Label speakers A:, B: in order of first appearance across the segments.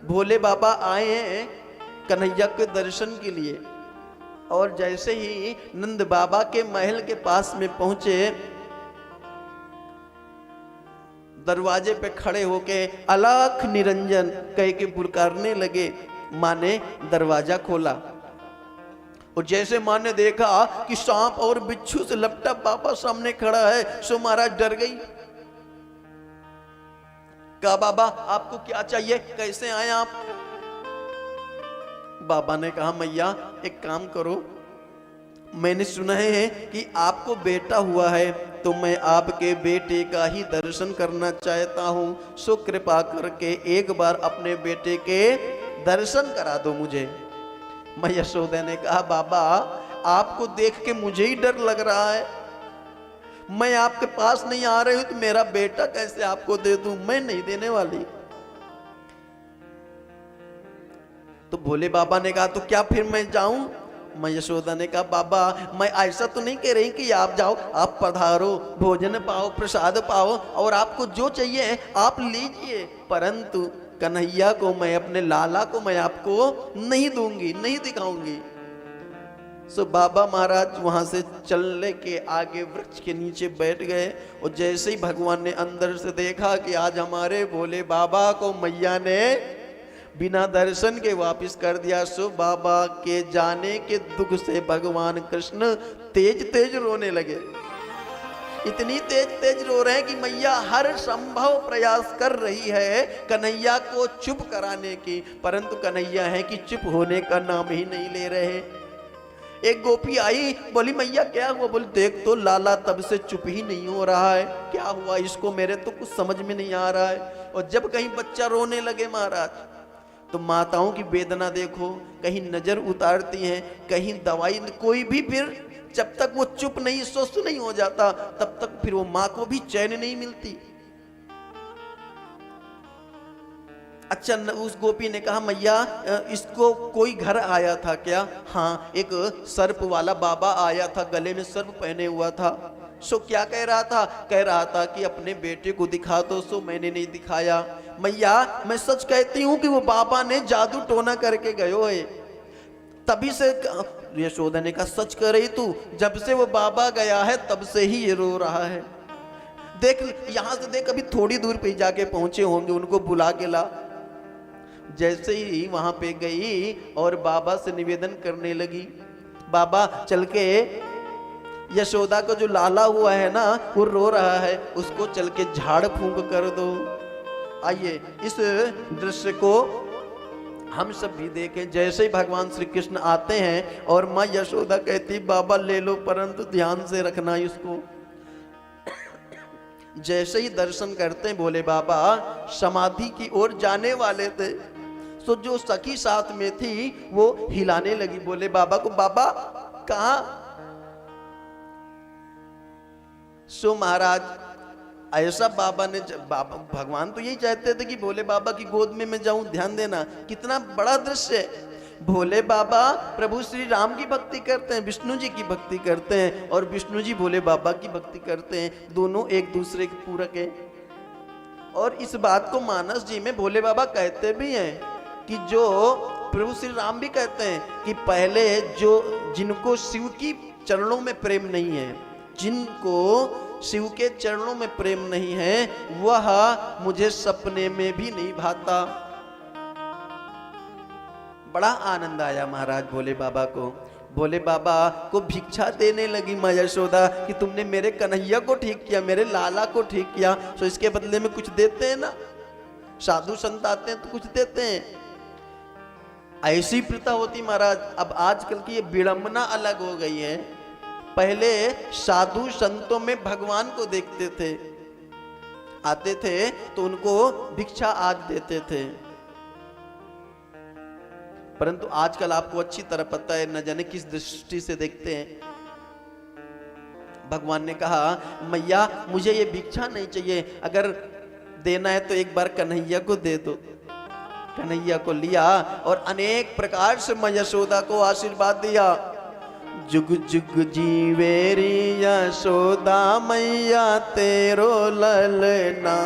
A: भोले बाबा आए हैं कन्हैया के दर्शन के लिए। और जैसे ही नंद बाबा के महल के पास में पहुंचे, दरवाजे पे खड़े होके अलख निरंजन कह के पुकारने लगे। माँ ने दरवाजा खोला और जैसे माँ ने देखा कि सांप और बिच्छू से लपटा बाबा सामने खड़ा है, सो महाराज डर गई। कहा बाबा आपको क्या चाहिए, कैसे आए आप? बाबा ने कहा मैया एक काम करो, मैंने सुना है कि आपको बेटा हुआ है, तो मैं आपके बेटे का ही दर्शन करना चाहता हूं, सो कृपा करके एक बार अपने बेटे के दर्शन करा दो मुझे। मैं यशोदा ने कहा बाबा आपको देख के मुझे ही डर लग रहा है, मैं आपके पास नहीं आ रही हूं तो मेरा बेटा कैसे आपको दे दूं, मैं नहीं देने वाली। तो भोले बाबा ने कहा तो क्या फिर मैं जाऊं? मैं यशोदा ने कहा बाबा मैं ऐसा तो नहीं कह रही कि आप जाओ, आप पधारो, भोजन पाओ, प्रसाद पाओ और आपको जो चाहिए आप लीजिए, परंतु कन्हैया को मैं, अपने लाला को मैं आपको नहीं दूंगी, नहीं दिखाऊंगी। सो बाबा महाराज वहां से चलने के आगे वृक्ष के नीचे बैठ गए और जैसे ही भगवान ने अंदर से देखा कि आज हमारे भोले बाबा को मैया ने बिना दर्शन के वापस कर दिया, सो बाबा के जाने के दुख से भगवान कृष्ण तेज तेज रोने लगे। इतनी तेज तेज रो रहे हैं कि मैया हर संभव प्रयास कर रही है कन्हैया को चुप कराने की, परंतु कन्हैया है कि चुप होने का नाम ही नहीं ले रहे। एक गोपी आई, बोली मैया क्या हुआ? बोली देख तो लाला तब से चुप ही नहीं हो रहा है, क्या हुआ इसको, मेरे तो कुछ समझ में नहीं आ रहा है। और जब कहीं बच्चा रोने लगे महाराज, तो माताओं की वेदना देखो, कहीं नजर उतारती हैं, कहीं दवाई, कोई भी फिर जब तक वो चुप नहीं, स्वस्थ नहीं हो जाता, तब तक फिर वो माँ को भी चैन नहीं मिलती। अच्छा, उस गोपी ने कहा मैया इसको कोई घर आया था क्या? हाँ, एक सर्प वाला बाबा आया था, गले में सर्प पहने हुआ था। सो क्या कह रहा था? कह रहा था कि अपने बेटे को दिखा दो, सो मैंने नहीं दिखाया। मैया मैं सच कहती हूँ कि वो बाबा ने जादू टोना करके गयो है, तभी से। यशोदा ने कहा सच कह रही तू? जब से वो बाबा गया है तब से ही ये रो रहा है। देख यहां से देख, अभी थोड़ी दूर पे जाके पहुंचे होंगे, उनको बुला के ला। जैसे ही वहां पे गई और बाबा से निवेदन करने लगी, बाबा चल के यशोदा को जो लाला हुआ है ना, वो रो रहा है, उसको चल के झाड़ फूंक कर दो। आइए इस दृश्य को हम सब भी देखें। जैसे ही भगवान श्री कृष्ण आते हैं और माँ यशोदा कहती बाबा ले लो, परंतु ध्यान से रखना इसको। जैसे ही दर्शन करते हैं भोले बाबा समाधि की ओर जाने वाले थे, तो जो सखी साथ में थी वो हिलाने लगी भोले बाबा को, बाबा कहाँ? सो महाराज ऐसा बाबा ने, बाबा भगवान तो यही चाहते थे कि भोले बाबा की गोद में मैं जाऊं। ध्यान देना कितना बड़ा दृश्य है। भोले बाबा प्रभु श्री राम की भक्ति करते हैं, विष्णु जी की भक्ति करते हैं, और विष्णु जी भोले बाबा की भक्ति करते हैं, दोनों एक दूसरे के पूरक हैं। और इस बात को मानस जी में भोले बाबा कहते भी हैं कि जो प्रभु श्री राम भी कहते हैं कि पहले जो जिनको शिव की चरणों में प्रेम नहीं है, जिनको शिव के चरणों में प्रेम नहीं है, वह मुझे सपने में भी नहीं भाता। बड़ा आनंद आया महाराज भोले बाबा को। भोले बाबा को भिक्षा देने लगी माँ यशोदा कि तुमने मेरे कन्हैया को ठीक किया, मेरे लाला को ठीक किया, तो इसके बदले में कुछ देते हैं ना। साधु संत आते हैं तो कुछ देते हैं, ऐसी प्रथा होती महाराज। अब आजकल की ये विडंबना अलग हो गई है। पहले साधु संतों में भगवान को देखते थे, आते थे तो उनको भिक्षा आज देते थे, परंतु आजकल आपको अच्छी तरह पता है न जाने किस दृष्टि से देखते हैं। भगवान ने कहा मैया मुझे ये भिक्षा नहीं चाहिए, अगर देना है तो एक बार कन्हैया को दे दो। कन्हैया को लिया और अनेक प्रकार से माँ यशोदा को आशीर्वाद दिया। जुग जुग जीवेरी यशोदा मैया तेरो ललना।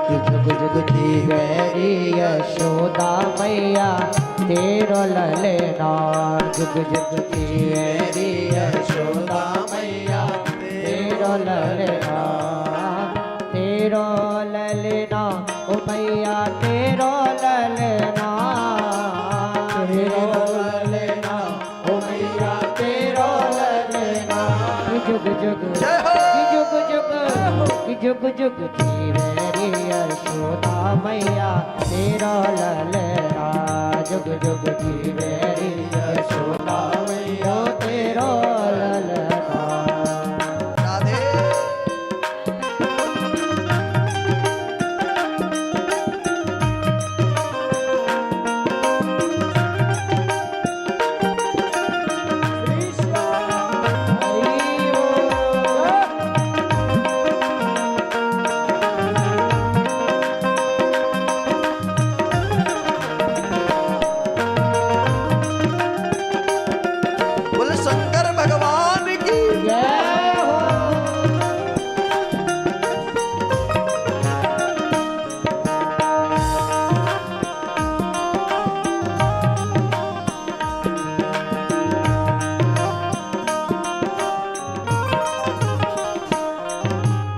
B: कि जुग जुग जीवेरी यशोदा मैया तेरो ललना। जुग जुग जीवेरी यशोदा मैया तेरो ललना। तेरो ललना ओ मैया तेरो ललना। तेरो ललना ओ मैया तेरो ललना। कि जुग जुग जुग जुग जीवेरी यशोदा मैया तेरा ललना। जुग जुग जीवेरी यशोदा मैया तेरा ललना।
A: राधे बोले शंकर भगवान की
B: जय हो।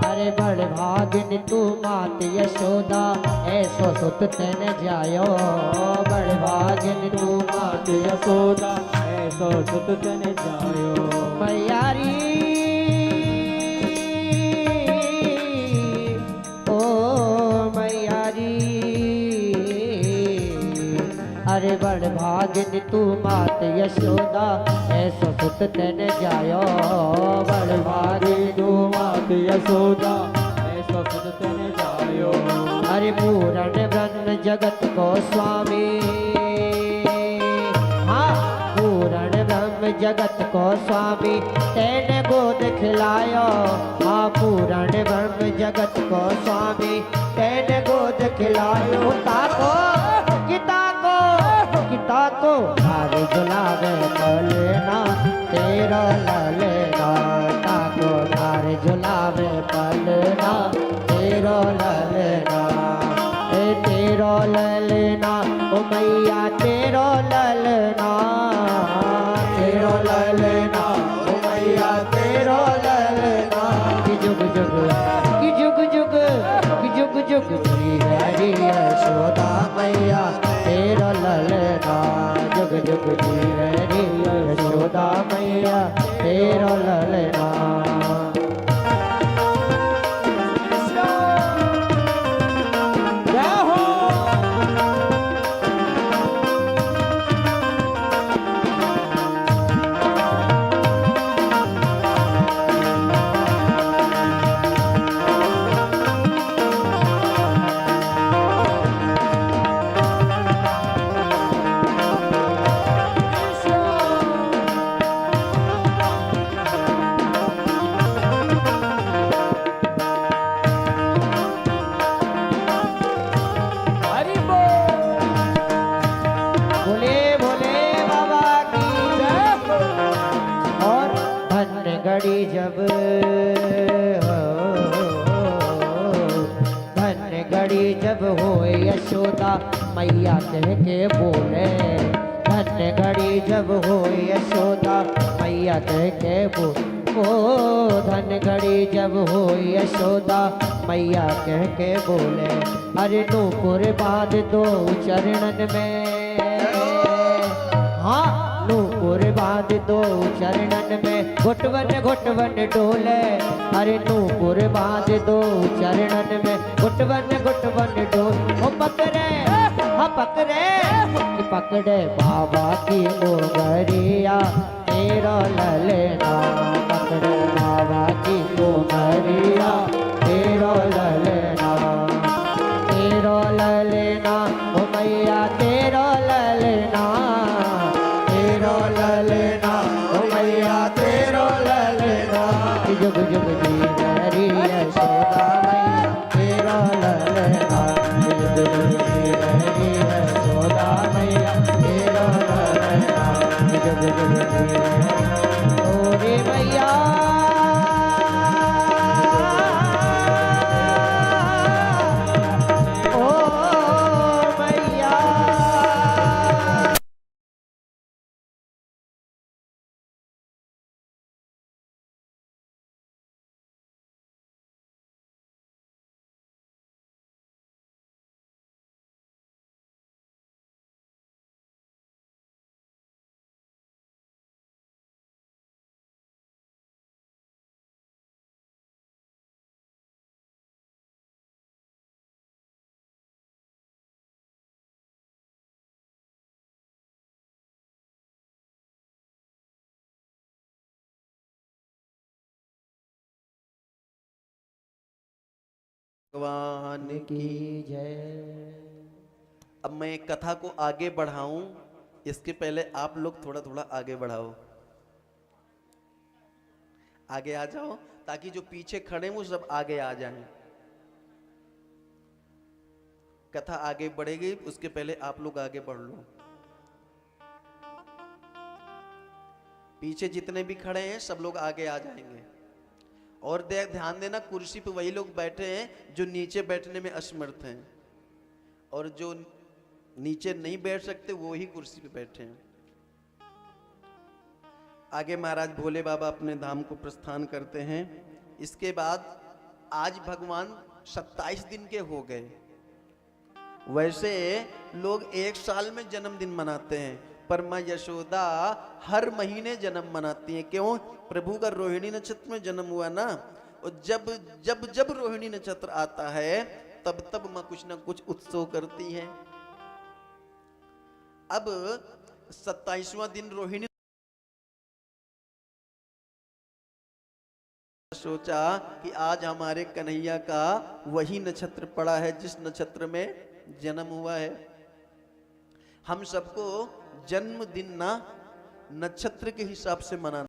B: अरे बड़ भागिन तू मात यशोदा ऐसो सुत तेन जायो। बड़ भागिन तू मात यशोदा
C: ऐसो सुत तन जायो।
B: मैयारी ओ मैयारी। अरे बड़ भागिन तू मात यशोदा ऐसो सुत तेन जायो। बड़ भागिन तू
C: मात यशोदा ऐसो सुत तन जायो।
B: अरे पूरण ब्रह्म जगत को स्वामी। हाँ पूरण ब्रह्म जगत को स्वामी तेने गोद खिलायो। हाँ पूरण ब्रह्म जगत को स्वामी तेने गोद खिलायो। ताको किता को हारे झुलावे पलना तेरा ललना। ताको हारे झुलावे पलना तेरा ललना। ए तेरो ललना ओ मैया तेरो ललना। तेरो ललना ओ मैया तेरो ललना। कि जुग जुग कि जुग जुग कि जुग जुग जीवेरी यशोदा मैया तेरो ललना। जुग जुग जीवेरी यशोदा मैया तेरो ललना। जय हो। भोले भोले बाबा की जय हो। और धन घड़ी जब धन घड़ी जब हो यशोदा मैया कह के बोले। धन घड़ी जब हो यशोदा मैया कह के बोले। ओ धन घड़ी जब हो यशोदा मैया कह के बोले। अरे नूपुर बांध दो चरणन में। हाँ नूपुर बांध दो चरणन में घुटवन घुटवन डोले। अरे नूपुर बांध दो चरणन में घुटवन घुटवन डोले। ओ पकड़े हाँ पकड़े कि पकड़े बाबा की मोगरिया तेरा ललना। पकड़े बाबा की मोगरिया तेरा ललना। तेरा ललना ओ मैया तेरा ललना। तेरा ललना ओ मैया तेरा ललना। जुग जुग जीवेरी यशोदा मैया तेरा ललना। जुग जुग जीवेरी यशोदा मैया तेरा ललना। जुग जुग जीवेरी ओ रे मैया।
A: भगवान
B: की जय।
A: अब मैं कथा को आगे बढ़ाऊं, इसके पहले आप लोग थोड़ा थोड़ा आगे बढ़ाओ, आगे आ जाओ, ताकि जो पीछे खड़े हैं वो सब आगे आ जाएं। कथा आगे बढ़ेगी, उसके पहले आप लोग आगे बढ़ लो। पीछे जितने भी खड़े हैं सब लोग आगे आ जाएंगे। और ध्यान देना, कुर्सी पे वही लोग बैठे हैं जो नीचे बैठने में असमर्थ हैं, और जो नीचे नहीं बैठ सकते वो ही कुर्सी पे बैठे हैं। आगे महाराज भोले बाबा अपने धाम को प्रस्थान करते हैं। इसके बाद आज भगवान 27 दिन के हो गए। वैसे लोग एक साल में जन्मदिन मनाते हैं, पर माँ यशोदा हर महीने जन्म मनाती हैं। क्यों? प्रभु का रोहिणी नक्षत्र में जन्म हुआ ना, और जब जब जब रोहिणी नक्षत्र आता है तब तब माँ कुछ ना कुछ उत्सव करती हैं। अब 27वां दिन रोहिणी, सोचा कि आज हमारे कन्हैया का वही नक्षत्र पड़ा है जिस नक्षत्र में जन्म हुआ है। हम सबको जन्मदिन ना नक्षत्र के हिसाब से मनाना।